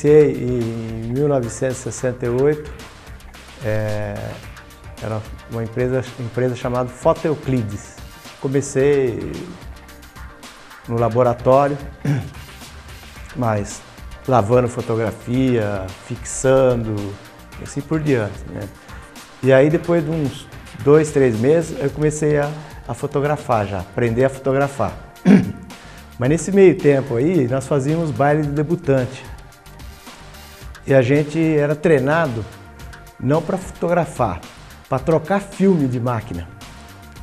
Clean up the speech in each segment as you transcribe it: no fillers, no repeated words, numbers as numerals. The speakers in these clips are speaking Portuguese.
iniciei em 1968, era uma empresa chamada Foto Euclides. Comecei no laboratório, mas lavando fotografia, fixando, e assim por diante, né? E aí depois de uns 2, 3 meses eu comecei a fotografar já, aprender a fotografar. Mas nesse meio tempo aí nós fazíamos baile de debutante. E a gente era treinado não para fotografar, para trocar filme de máquina.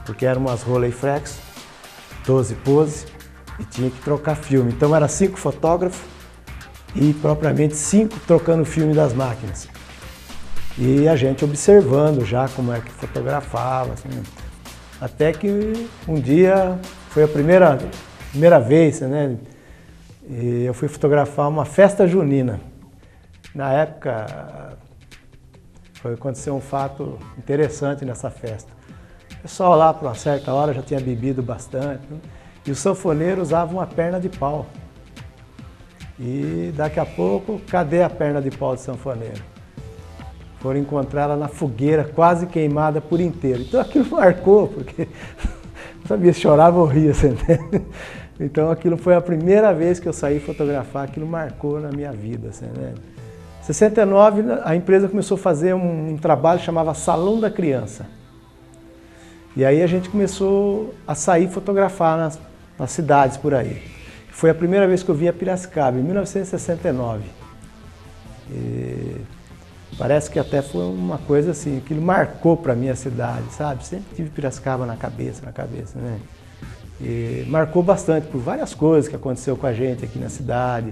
Porque eram umas Rolleiflex, 12 pose, e tinha que trocar filme. Então era 5 fotógrafos e propriamente 5 trocando filme das máquinas. E a gente observando já como é que fotografava, assim. Até que um dia foi a primeira vez, né? E eu fui fotografar uma festa junina. Na época aconteceu um fato interessante nessa festa. O pessoal lá, por uma certa hora, já tinha bebido bastante, né? E os sanfoneiros usavam uma perna de pau. E daqui a pouco, cadê a perna de pau do sanfoneiro? Foram encontrar ela na fogueira, quase queimada por inteiro. Então aquilo marcou, porque não sabia se chorava ou ria, você entende? Então aquilo foi a primeira vez que eu saí fotografar, aquilo marcou na minha vida, você entende? Em 69, a empresa começou a fazer um trabalho que chamava Salão da Criança. E aí a gente começou a sair fotografar nas cidades por aí. Foi a primeira vez que eu vim a Piracicaba, em 1969. E parece que até foi uma coisa assim, aquilo marcou para mim a cidade, sabe? Sempre tive Piracicaba na cabeça, né? E marcou bastante por várias coisas que aconteceu com a gente aqui na cidade.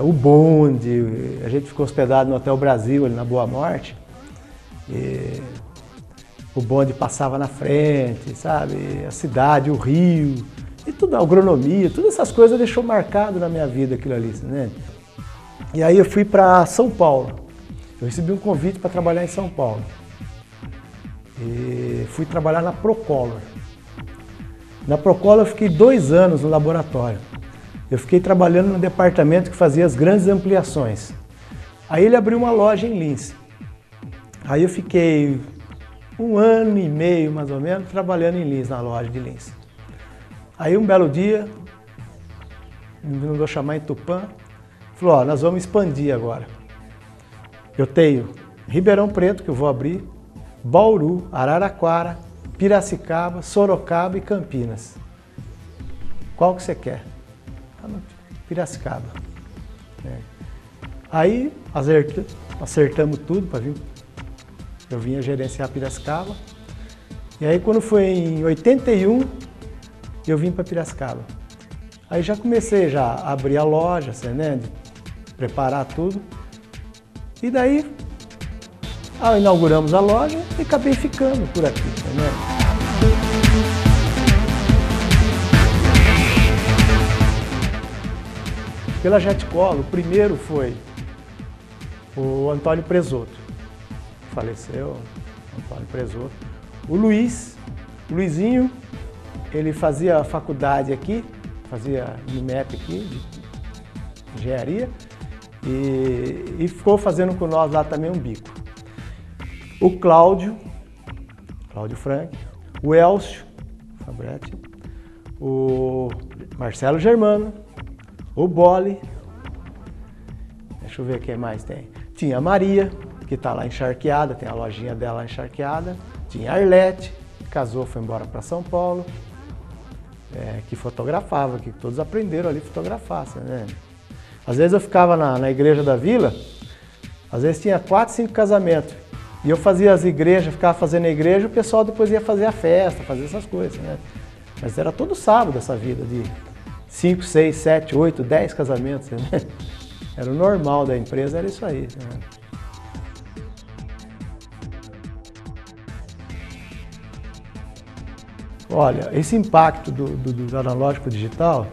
O bonde, a gente ficou hospedado no Hotel Brasil, ali na Boa Morte. E o bonde passava na frente, sabe? A cidade, o rio, e tudo, a agronomia, todas essas coisas deixou marcado na minha vida aquilo ali, né? E aí eu fui para São Paulo. Eu recebi um convite para trabalhar em São Paulo. E fui trabalhar na Procolor. Na Procolor eu fiquei 2 anos no laboratório. Eu fiquei trabalhando no departamento que fazia as grandes ampliações. Aí ele abriu uma loja em Lins. Aí eu fiquei 1 ano e meio, mais ou menos, trabalhando em Lins, na loja de Lins. Aí um belo dia, me mandou chamar em Tupã, falou, ó, nós vamos expandir agora. Eu tenho Ribeirão Preto, que eu vou abrir, Bauru, Araraquara, Piracicaba, Sorocaba e Campinas. Qual que você quer? Piracicaba. Aí acertamos tudo para vir. Eu vinha gerenciar Piracicaba. E aí quando foi em 81, eu vim para Piracicaba. Aí já comecei a abrir a loja, né, preparar tudo. E daí inauguramos a loja e acabei ficando por aqui, né? Pela Jetcolo, o primeiro foi o Antônio Presoto, faleceu, Antônio Presoto. O Luizinho, ele fazia faculdade aqui, fazia IMEP aqui, de engenharia, e ficou fazendo com nós lá também um bico. O Cláudio Frank, o Elcio Fabretti, o Marcelo Germano, o Boli, deixa eu ver quem mais tem. Tinha a Maria, que está lá encharqueada, tem a lojinha dela lá encharqueada. Tinha a Arlete, que casou, foi embora para São Paulo, que fotografava, que todos aprenderam ali a fotografar, né? Às vezes eu ficava na igreja da vila, às vezes tinha 4, 5 casamentos. E eu fazia as igrejas, ficava fazendo a igreja, o pessoal depois ia fazer a festa, fazer essas coisas, né? Mas era todo sábado essa vida de 5, 6, 7, 8, 10 casamentos, né? Era o normal da empresa, era isso aí, né? Olha, esse impacto do analógico digital,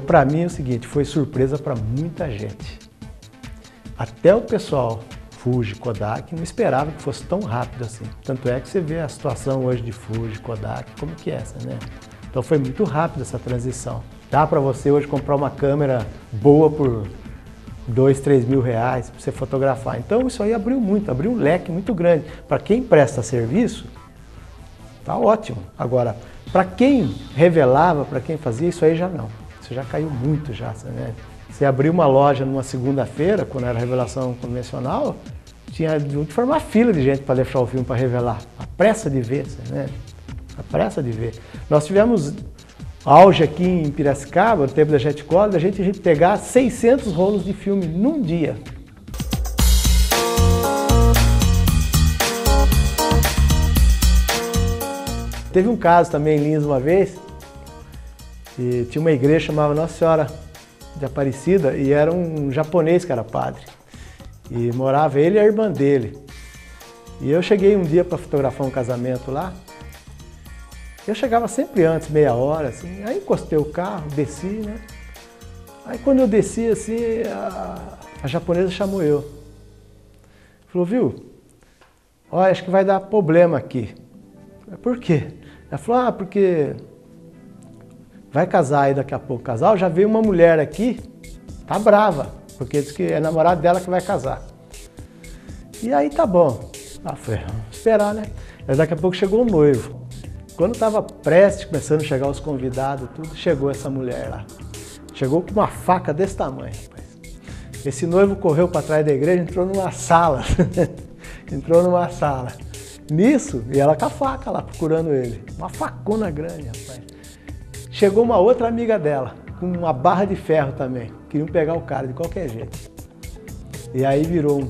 para mim é o seguinte, foi surpresa para muita gente. Até o pessoal Fuji, Kodak, não esperava que fosse tão rápido assim. Tanto é que você vê a situação hoje de Fuji, Kodak, como que é essa, né? Então foi muito rápido essa transição. Dá para você hoje comprar uma câmera boa por 2, 3 mil reais para você fotografar. Então isso aí abriu um leque muito grande. Para quem presta serviço, tá ótimo. Agora, para quem revelava, para quem fazia, isso aí já não. Isso já caiu muito já, né? Você abriu uma loja numa segunda-feira, quando era revelação convencional, tinha de formar fila de gente para deixar o filme para revelar. A pressa de ver, né? A pressa de ver. Nós tivemos auge aqui em Piracicaba, no tempo da Jetcolor, da gente pegar 600 rolos de filme num dia. Teve um caso também em Lins uma vez, e tinha uma igreja chamada Nossa Senhora de Aparecida, e era um japonês que era padre. E morava ele e a irmã dele. E eu cheguei um dia para fotografar um casamento lá. Eu chegava sempre antes, meia hora, assim. Aí encostei o carro, desci, né? Aí quando eu desci, assim, a japonesa chamou eu. Falou, viu? Olha, acho que vai dar problema aqui. Por quê? Ela falou, porque vai casar aí daqui a pouco o casal, já veio uma mulher aqui, tá brava, porque diz que é namorado dela que vai casar. E aí tá bom. Foi, vamos esperar, né? Mas daqui a pouco chegou o noivo. Quando estava prestes, começando a chegar os convidados, tudo, chegou essa mulher lá. Chegou com uma faca desse tamanho, rapaz. Esse noivo correu para trás da igreja, entrou numa sala. Entrou numa sala. Nisso, e ela com a faca lá, procurando ele. Uma facona grande, rapaz. Chegou uma outra amiga dela, com uma barra de ferro também. Queriam pegar o cara de qualquer jeito. E aí virou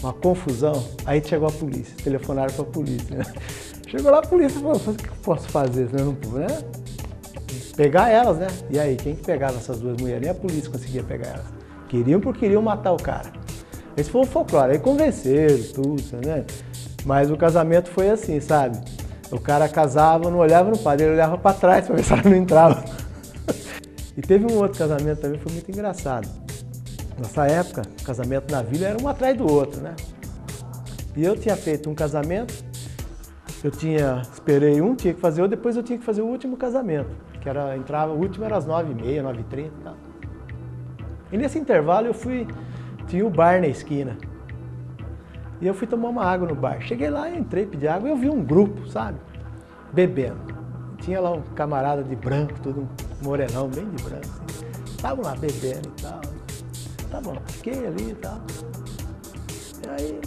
uma confusão. Aí chegou a polícia, telefonaram para a polícia, né? Chegou lá a polícia e falou, o que eu posso fazer? Não, né? Pegar elas, né? E aí, quem que pegava essas duas mulheres? Nem a polícia conseguia pegar elas. Queriam porque queriam matar o cara. Esse foi o folclore. Aí convenceram, tudo, né? Mas o casamento foi assim, sabe? O cara casava, não olhava no padre, ele olhava para trás para ver se ela não entrava. E teve um outro casamento também, foi muito engraçado. Nessa época, o casamento na vila era um atrás do outro, né? E eu tinha feito um casamento, esperei um, tinha que fazer outro, depois eu tinha que fazer o último casamento, que era, o último era às 9h30, 9h30 e tal. E nesse intervalo tinha o bar na esquina. E eu fui tomar uma água no bar. Cheguei lá, entrei, pedi água e eu vi um grupo, sabe? Bebendo. Tinha lá um camarada de branco, tudo um morenão, bem de branco. Assim. Estavam lá bebendo e tal. Tá bom, fiquei ali e tal. E aí,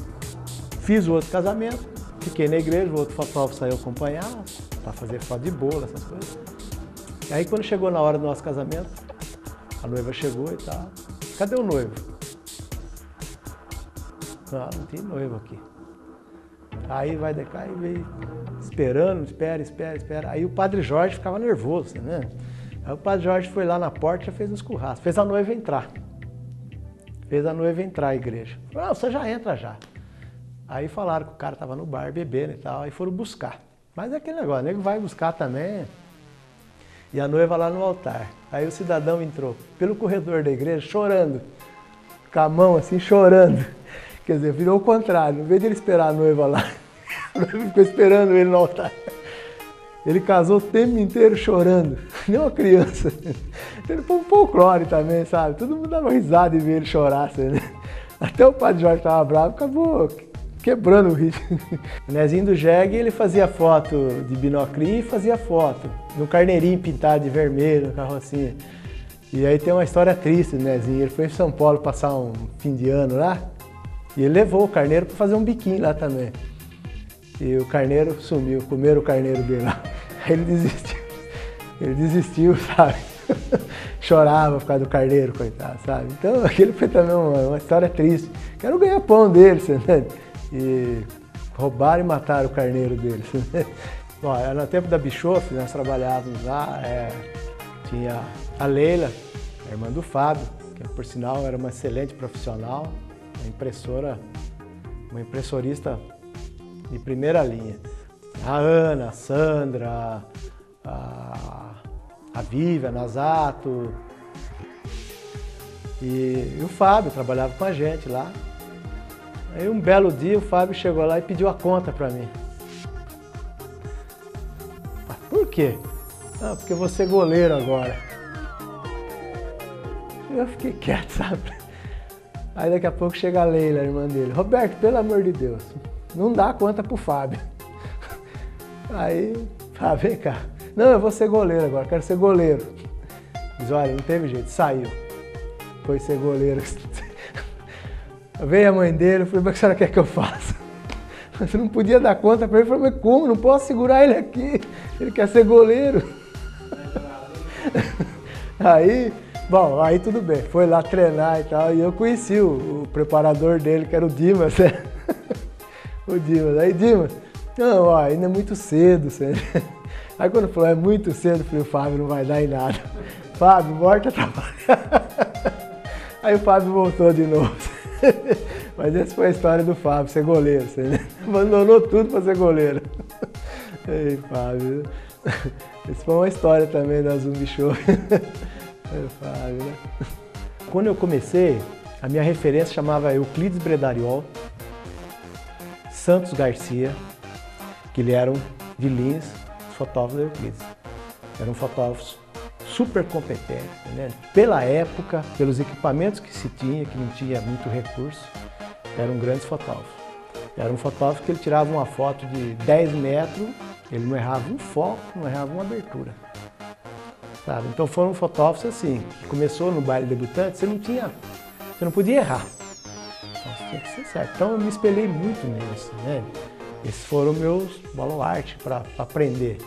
fiz o outro casamento, fiquei na igreja, o outro fotógrafo saiu acompanhar, para fazer foto de bolo, essas coisas. E aí, quando chegou na hora do nosso casamento, a noiva chegou e tal. Cadê o noivo? Não tem noivo aqui. Aí vai de cá e veio esperando, espera. Aí o Padre Jorge ficava nervoso, né? Aí o Padre Jorge foi lá na porta e já fez um escurrasco. Fez a noiva entrar. À igreja. Falou, não, você já entra já. Aí falaram que o cara estava no bar bebendo e tal, aí foram buscar. Mas é aquele negócio, o nego vai buscar também. E a noiva lá no altar. Aí o cidadão entrou pelo corredor da igreja chorando, com a mão assim, chorando. Quer dizer, virou o contrário, em vez de ele esperar a noiva lá, a noiva ficou esperando ele no altar. Ele casou o tempo inteiro chorando, nem uma criança. Ele foi um folclore também, sabe? Todo mundo dava risada de ver ele chorar, assim, né? Até o Padre Jorge estava bravo, acabou quebrando o ritmo. O Nezinho do Jeg, ele fazia foto de binoclinho e fazia foto de um carneirinho pintado de vermelho na carrocinha. E aí tem uma história triste do Nezinho. Ele foi em São Paulo passar um fim de ano lá e ele levou o carneiro para fazer um biquinho lá também. E o carneiro sumiu, comeram o carneiro dele lá. Aí ele desistiu. Ele desistiu, sabe? Chorava por causa do carneiro, coitado, sabe? Então aquele foi também uma história triste. Quero ganhar pão dele, entende? E roubaram e mataram o carneiro dele. Bom, no tempo da Bischoff, nós trabalhávamos lá, tinha a Leila, a irmã do Fábio, que por sinal era uma excelente profissional, uma impressorista de primeira linha. A Ana, a Sandra, a Vivian, a Nazato. E o Fábio trabalhava com a gente lá. Aí um belo dia o Fábio chegou lá e pediu a conta para mim. Ah, por quê? Ah, porque eu vou ser goleiro agora. Eu fiquei quieto, sabe? Aí daqui a pouco chega a Leila, a irmã dele. Roberto, pelo amor de Deus, não dá conta pro Fábio. Aí, Fábio, vem cá. Não, eu vou ser goleiro agora, quero ser goleiro. Diz, olha, não teve jeito, saiu. Foi ser goleiro. Veio a mãe dele, eu falei, mas o que a senhora quer que eu faça? Você não podia dar conta para ele. Eu falei, mas como? Não posso segurar ele aqui. Ele quer ser goleiro. Aí, bom, aí tudo bem. Foi lá treinar e tal. E eu conheci o preparador dele, que era o Dimas, né? O Dimas. Aí, Dimas, não, ó, ainda é muito cedo. Aí quando falou, é muito cedo, eu falei, o Fábio não vai dar em nada. Fábio, volta a trabalhar. Aí o Fábio voltou de novo. Mas essa foi a história do Fábio, ser goleiro. Você abandonou tudo para ser goleiro. Ei, Fábio. Essa foi uma história também da Zumbi Show. Ei, Fábio, né? Quando eu comecei, a minha referência chamava Euclides Bredariol, Santos Garcia, que eles eram de Lins, os fotógrafos da Euclides. Eram fotógrafos super competentes, né? Pela época, pelos equipamentos que se tinha, que não tinha muito recurso, eram grandes fotógrafos. Era um fotógrafo que ele tirava uma foto de 10 metros, ele não errava um foco, não errava uma abertura. Sabe? Então foram fotógrafos assim, que começou no baile debutante, você não podia errar. Então você tinha que ser certo. Então eu me espelhei muito neles, né? Esses foram meus baluartes para aprender.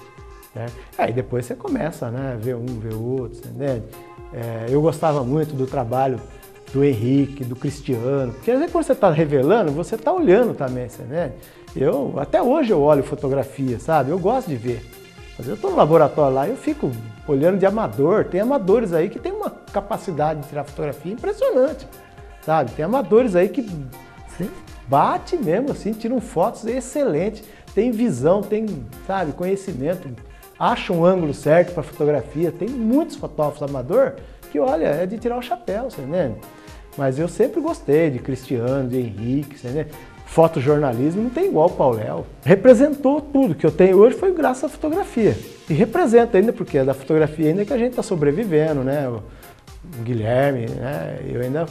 Né? Aí depois você começa, né, ver um, ver outro, entende? Eu gostava muito do trabalho do Henrique, do Cristiano, porque às vezes quando você está revelando, você está olhando também, entende? Até hoje eu olho fotografia, sabe? Eu gosto de ver. Mas eu estou no laboratório lá e eu fico olhando de amador. Tem amadores aí que tem uma capacidade de tirar fotografia impressionante, sabe? Tem amadores aí que assim, bate mesmo, assim, tiram fotos excelentes, tem visão, tem, sabe, conhecimento. Acha um ângulo certo para fotografia. Tem muitos fotógrafos amador que, olha, é de tirar o chapéu, você entende? Mas eu sempre gostei de Cristiano, de Henrique, você entende? Fotojornalismo não tem igual o Pauléu. Representou tudo que eu tenho hoje foi graças à fotografia. E representa ainda, porque é da fotografia ainda que a gente está sobrevivendo, né? O Guilherme, né? Eu ainda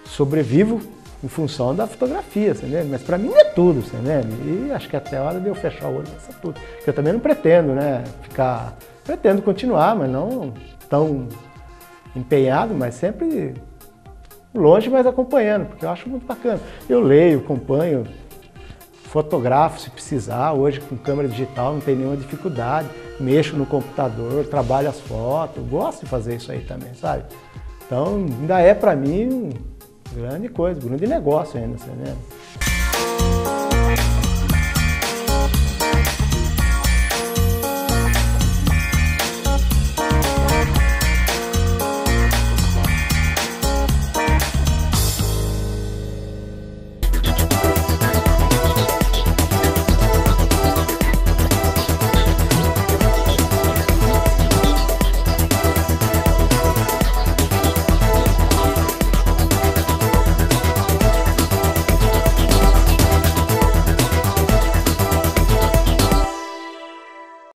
sobrevivo em função da fotografia, você entende? Mas para mim é tudo, você entende? E acho que até a hora de eu fechar o olho nessa tudo. Porque eu também não pretendo, né, pretendo continuar, mas não tão empenhado, mas sempre longe, mas acompanhando, porque eu acho muito bacana. Eu leio, acompanho, fotografo se precisar, hoje com câmera digital não tem nenhuma dificuldade, mexo no computador, trabalho as fotos, gosto de fazer isso aí também, sabe? Então ainda é para mim grande coisa, grande negócio ainda, você entende?